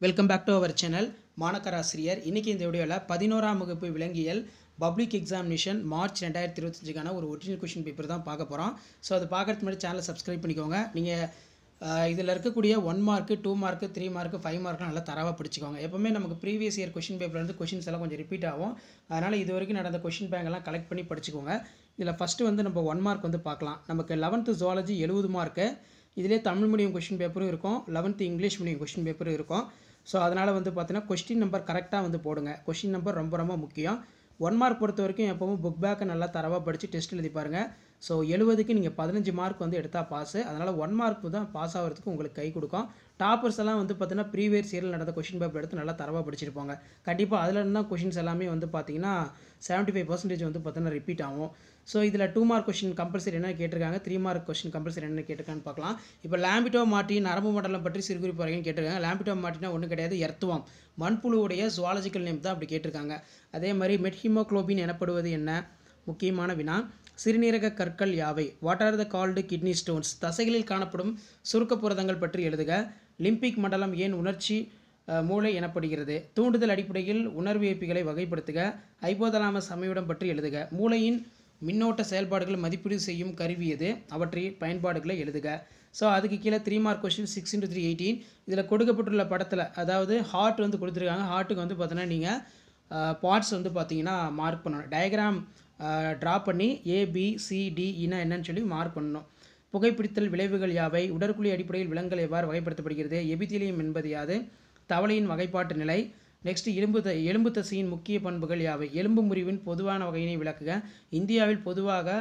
Welcome back to our channel மாணக்கர் ஆசிரியர். இன்றைக்கி இந்த வீடியோவில் 11ஆம் வகுப்பு விலங்கியல் பப்ளிக் எக்ஸாமினேஷன் மார்ச் 2025க்கான ஒரு ஒரிஜினல் கொஷின் பேப்பர் தான் பார்க்க போகிறோம். ஸோ அது பார்க்கறதுக்கு முன்னாடி சேனலை சப்ஸ்கிரைப் பண்ணிக்கோங்க. நீங்கள் இதில் இருக்கக்கூடிய 1 மார்க்கு 2 மார்க்கு 3 மார்க்கு 5 மார்க்லாம் நல்லா தரவாக படிச்சுக்கோங்க. எப்போவுமே நமக்கு ப்ரீவியஸ் இயர் கொஷின் பேப்பர்லேருந்து கொஷின்ஸ் எல்லாம் கொஞ்சம் ரிப்பீட் ஆகும். அதனால் இது வரைக்கும் நடந்த கொஷின் பேங்கெல்லாம் கலெக்ட் பண்ணி படிச்சுக்கோங்க. இதில் ஃபஸ்ட்டு வந்து நம்ம 1 மார்க் வந்து பார்க்கலாம். நமக்கு 11th ஜுவாலஜி 70 மார்க்கு. இதிலே தமிழ் மீடியம் கொஷின் பேப்பரும் இருக்கும், 11th இங்கிலீஷ் மீடியம் கொஷின் பேப்பரும் இருக்கும். ஸோ அதனால் வந்து பார்த்தீங்கன்னா கொஸ்டின் நம்பர் கரெக்டாக வந்து போடுங்க. கொஸ்டின் நம்பர் ரொம்ப ரொம்ப முக்கியம். 1 மார்க் பொறுத்த வரைக்கும் எப்போவும் புக் பேக்கை நல்லா தரவாக படித்து டெஸ்ட் எழுதி பாருங்கள். ஸோ 70க்கு நீங்கள் 15 மார்க் வந்து எடுத்தால் பாஸு. அதனால் 1 மார்க் தான் பாஸ் ஆகிறதுக்கு உங்களுக்கு கை கொடுக்கும். டாப்பர்ஸ் எல்லாம் வந்து பார்த்தீங்கன்னா ப்ரீவியஸ் இயரில் நடந்த கொஷின் பேப்பர் எடுத்து நல்லா தரவாக படிச்சிருப்பாங்க. கண்டிப்பாக அதில் இருந்தால் கொஷின்ஸ் எல்லாமே வந்து பார்த்தீங்கன்னா 75% வந்து பார்த்தீங்கன்னா ரிப்பீட் ஆகும். ஸோ இதில் 2 மார்க் கொஷின் கம்பல்சரி என்ன கேட்டிருக்காங்க, 3 மார்க் கொஷின் கம்பல்சரி என்ன கேட்டிருக்கான்னு பார்க்கலாம். இப்போ லாம்பிட்டோ மாட்டி நரம்பு மண்டலம் பற்றி சிறுகுறிப்பு வரைக்கும் கேட்டிருக்காங்க. லாம்பிட்டோ மாட்டினா ஒன்றும் கிடையாது, எர்த்துவாம், மண்புழுவுடைய ஜுவாலஜிக்கல் நேம் தான் அப்படி கேட்டிருக்காங்க. அதே மாதிரி மெட்ஹீமோக்ளோபின் எனப்படுவது என்ன, முக்கியமான வினா. சிறுநீரக கற்கள் யாவை, what are the called kidney stones, தசைகளில் காணப்படும் சுருக்க புரதங்கள் பற்றி எழுதுக. லிம்பிக் மண்டலம் ஏன் உணர்ச்சி மூளை எனப்படுகிறது. தூண்டுதல் அடிப்படையில் உணர்வியப்பிகளை வகைப்படுத்துக. ஹைபோதலாமஸ் அமைவிடம் பற்றி எழுதுக. மூளையின் மின்னோட்ட செயல்பாடுகளை மதிப்பீடு செய்யும் கருவி எது, அவற்றின் பயன்பாடுகளை எழுதுக. ஸோ அதுக்கு கீழே 3 மார்க் கொஸ்டின் 6 × 3 18. இதில் கொடுக்கப்பட்டுள்ள படத்தில் அதாவது ஹார்ட் வந்து கொடுத்துருக்காங்க. ஹார்ட்டுக்கு வந்து பார்த்தீங்கன்னா நீங்கள் பார்ட்ஸ் வந்து பார்த்தீங்கன்னா மார்க் பண்ணணும். டயக்ராம் ட்ரா பண்ணி ABCDனா என்னன்னு சொல்லி மார்க் பண்ணணும். புகைப்பிடித்தல் விளைவுகள் யாவை, உடற்குழி அடிப்படையில் விலங்குகள் எவ்வாறு வகைப்படுத்தப்படுகிறது, எபித்தீலியம் என்பது யாது, தவளையின் வகைப்பாட்டு நிலை. நெக்ஸ்ட் எலும்பு தசையின் முக்கிய பண்புகள் யாவை, எலும்பு முறிவின் பொதுவான வகையினை விளக்குக. இந்தியாவில் பொதுவாக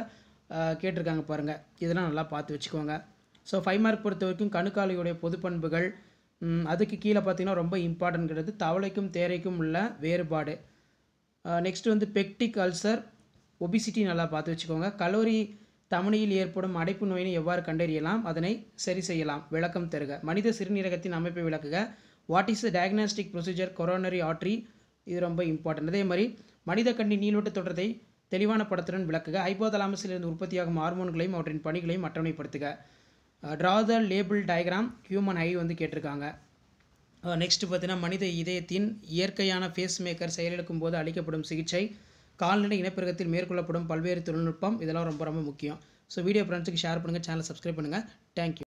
கேட்டிருக்காங்க பாருங்கள், இதெல்லாம் நல்லா பார்த்து வச்சுக்கோங்க. ஸோ 5 மார்க் பொறுத்த வரைக்கும் கணுக்காலியுடைய பொது பண்புகள். அதுக்கு கீழே பார்த்தீங்கன்னா ரொம்ப இம்பார்ட்டன்ட்ங்கிறது தவளைக்கும் தேரைக்கும் உள்ள வேறுபாடு. நெக்ஸ்ட் வந்து பெக்டிக் அல்சர், ஒபிசிட்டி நல்லா பார்த்து வச்சுக்கோங்க. கலோரி தமனியில் ஏற்படும் அடைப்பு நோயினை எவ்வாறு கண்டறியலாம், அதனை சரி செய்யலாம், விளக்கம் தருக. மனித சிறுநீரகத்தின் அமைப்பை விளக்குக. What is the diagnostic procedure coronary artery, இது ரொம்ப இம்பார்ட்டன்ட். அதே மாதிரி மனித கண்ணின் நீள்வட்ட தோற்றத்தை தெளிவான படத்துடன் விளக்குக. ஹைபோதலாமஸிலிருந்து உற்பத்தியாகும் ஹார்மோன்களையும் அவற்றின் பணிகளையும் அட்டவணைப்படுத்துக. Draw the label diagram human eye வந்து கேட்டிருக்காங்க. நெக்ஸ்ட் பார்த்தீங்கன்னா மனித இதயத்தின் இயற்கையான ஃபேஸ் மேக்கர் செயலிழக்கும் போது அளிக்கப்படும் சிகிச்சை, கால்நடை இனப்பெருக்கத்தில் மேற்கொள்ளப்படும் பல்வேறு தொழில்நுட்பம், இதெல்லாம் ரொம்ப ரொம்ப முக்கியம். ஸோ வீடியோ ஃப்ரெண்ட்ஸுக்கு ஷேர் பண்ணுங்கள், சேனலை சப்ஸ்கிரைப் பண்ணுங்கள். தேங்க்யூ.